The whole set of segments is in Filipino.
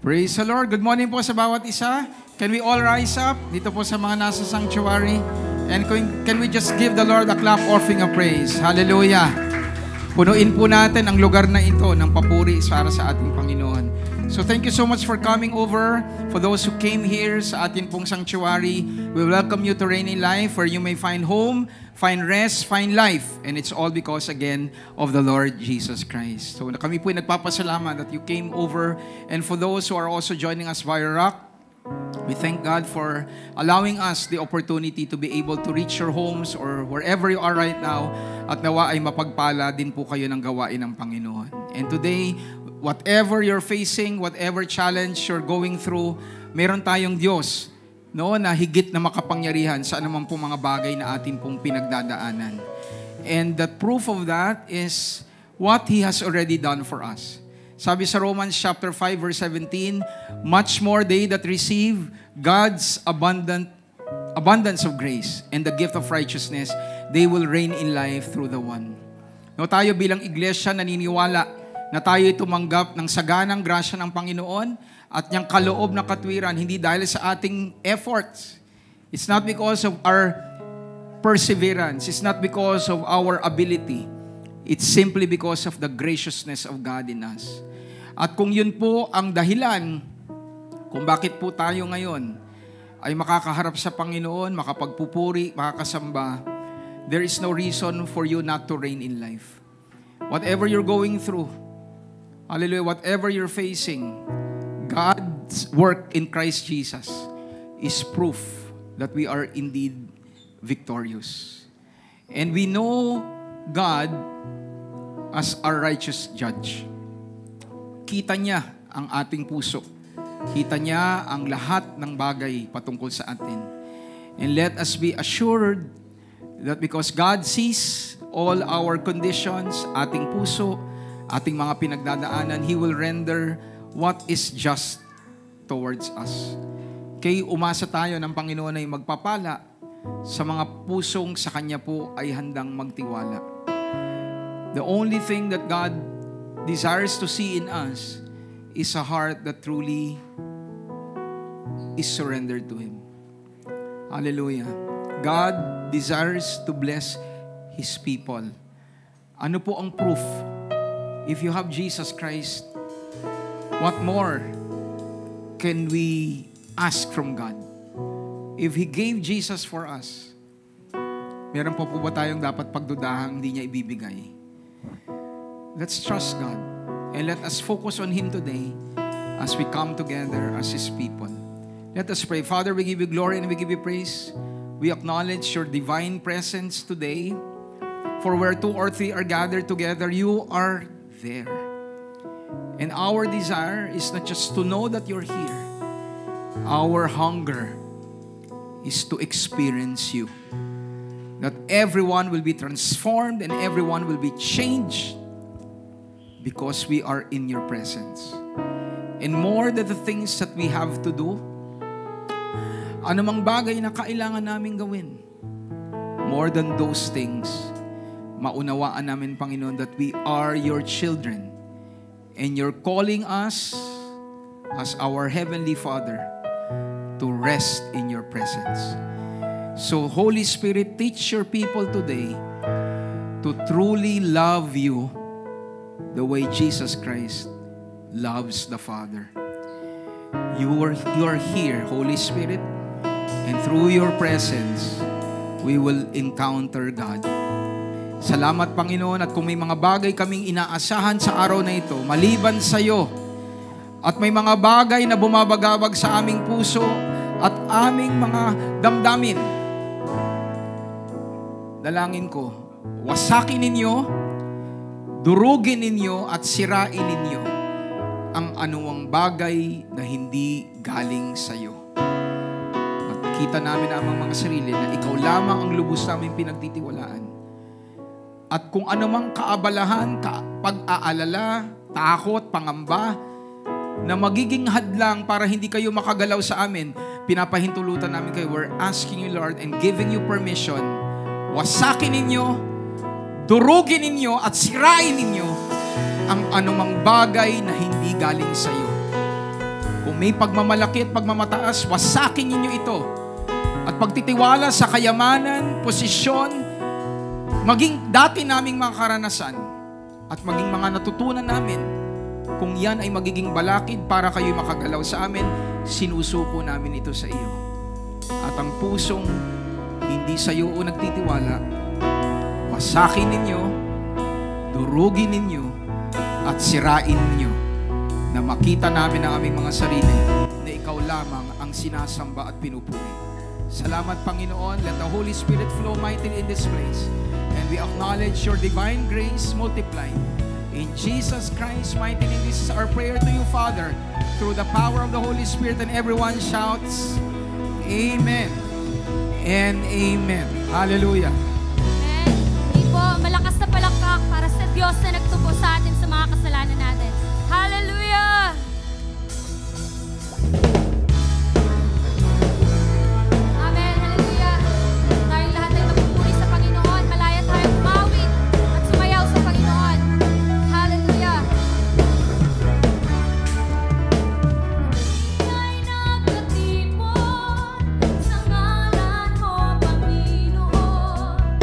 Praise the Lord. Good morning po sa bawat isa. Can we all rise up dito po sa mga nasa sanctuary? And can we just give the Lord a clap offering of praise? Hallelujah. Punuin po natin ang lugar na ito ng papuri para sa ating Panginoon. So thank you so much for coming over. For those who came here sa ating pong sanctuary, we welcome you to Reigning Life where you may find home, find rest, find life. And it's all because, again, of the Lord Jesus Christ. So kami po ay nagpapasalamat that you came over. And for those who are also joining us via Rock, we thank God for allowing us the opportunity to be able to reach your homes or wherever you are right now at nawa ay mapagpala din po kayo ng gawain ng Panginoon. And today, whatever you're facing, whatever challenge you're going through, meron tayong Diyos na higit na makapangyarihan sa anumang pong mga bagay na atin pong pinagdadaanan. And the proof of that is what He has already done for us. Sabi sa Romans chapter 5 verse 17, much more they that receive God's abundance of grace and the gift of righteousness, they will reign in life through the one. No, tayo bilang iglesia naniniwala na tayo tumanggap ng saganang grasya ng Panginoon at niyang kaloob na katwiran, hindi dahil sa ating efforts. It's not because of our perseverance. It's not because of our ability. It's simply because of the graciousness of God in us. At kung yun po ang dahilan kung bakit po tayo ngayon ay makakaharap sa Panginoon, makapagpupuri, makakasamba, there is no reason for you not to reign in life. Whatever you're going through, hallelujah, whatever you're facing, God's work in Christ Jesus is proof that we are indeed victorious. And we know God as our righteous judge. Kita niya ang ating puso. Kita niya ang lahat ng bagay patungkol sa atin. And let us be assured that because God sees all our conditions, ating puso, ating mga pinagdadaanan, He will render what is just towards us. Kaya umasa tayo ng Panginoon ay magpapala sa mga pusong sa Kanya po ay handang magtiwala. The only thing that God desires to see in us is a heart that truly is surrendered to Him. Hallelujah. God desires to bless His people. Ano po ang proof? If you have Jesus Christ, what more can we ask from God? If He gave Jesus for us, meron po ba tayong dapat pagdudahang hindi niya ibibigay? Let's trust God and let us focus on Him today as we come together as His people. Let us pray. Father, we give you glory and we give you praise. We acknowledge your divine presence today. For where two or three are gathered together, you are there. And our desire is not just to know that you're here. Our hunger is to experience you. That everyone will be transformed and everyone will be changed because we are in your presence. And more than the things that we have to do, anumang bagay na kailangan namin gawin, more than those things, maunawaan namin, Panginoon, that we are your children and you're calling us as our Heavenly Father to rest in your presence. So, Holy Spirit, teach your people today to truly love you the way Jesus Christ loves the Father. You are here, Holy Spirit, and through your presence, we will encounter God. Salamat, Panginoon, at kung may mga bagay kaming inaasahan sa araw na ito, maliban sa iyo, at may mga bagay na bumabagabag sa aming puso at aming mga damdamin, dalangin ko, wasakin ninyo, durugin ninyo at sirain ninyo ang anuwang bagay na hindi galing sa iyo. At kita namin ang mga sarili na ikaw lamang ang lubos namin pinagtitiwalaan. At kung anumang kaabalahan, pag-aalala, takot, pangamba, na magiging hadlang para hindi kayo makagalaw sa amin, pinapahintulutan namin kayo. We're asking you, Lord, and giving you permission. Wasakin ninyo, durugin ninyo at sirain ninyo ang anumang bagay na hindi galing sa iyo. may pagmamalaki at pagmamataas, wasakin ninyo ito. At pagtitiwala sa kayamanan, posisyon, maging dati naming mga karanasan, at maging mga natutunan namin, kung yan ay magiging balakid para kayo'y makagalaw sa amin, sinusuko namin ito sa iyo. At ang pusong hindi sa iyo o nagtitiwala, wasakin ninyo, durugin ninyo, at sirain ninyo, na makita namin ang aming mga sarili na ikaw lamang ang sinasamba at pinupuri. Salamat, Panginoon. Let the Holy Spirit flow mightily in this place. And we acknowledge your divine grace multiplied. In Jesus Christ's mighty name, this is our prayer to you, Father, through the power of the Holy Spirit, and everyone shouts, Amen and Amen. Hallelujah. Amen. Hindi po, malakas na palakpak para sa Diyos na nagtubo sa atin sa mga kasalanan natin. Hallelujah! Amen. Hallelujah. Tayong lahat ay magpupuri sa Panginoon. Malaya tayong umawit at sumayaw sa Panginoon. Hallelujah. Ay nagkatipon sa ngalan mo, Panginoon.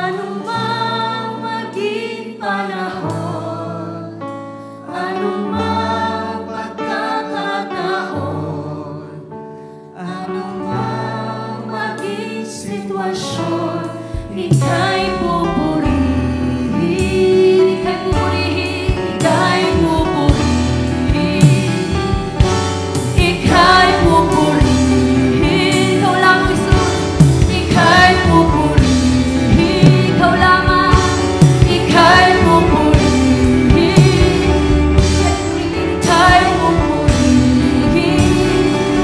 Anumang maging panahon, anumang pagkakataon, anumang maging sitwasyon, ika'y pupurihin, ika'y pupurihin, ika'y pupurihin, ika'y pupurihin. Ikaw lamang, Jesus, ika'y pupurihin, ikaw lamang, ika'y pupurihin, ika'y pupurihin,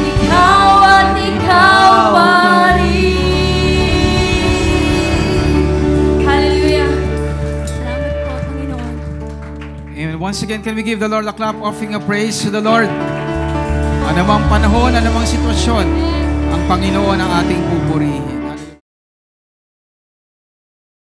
ikaw at ikaw pa rin. Hallelujah. Salamat po, Panginoon. And once again, can we give the Lord a clap offering of praise to the Lord? Anumang panahon, anumang sitwasyon, ang Panginoon ang ating pupurihin.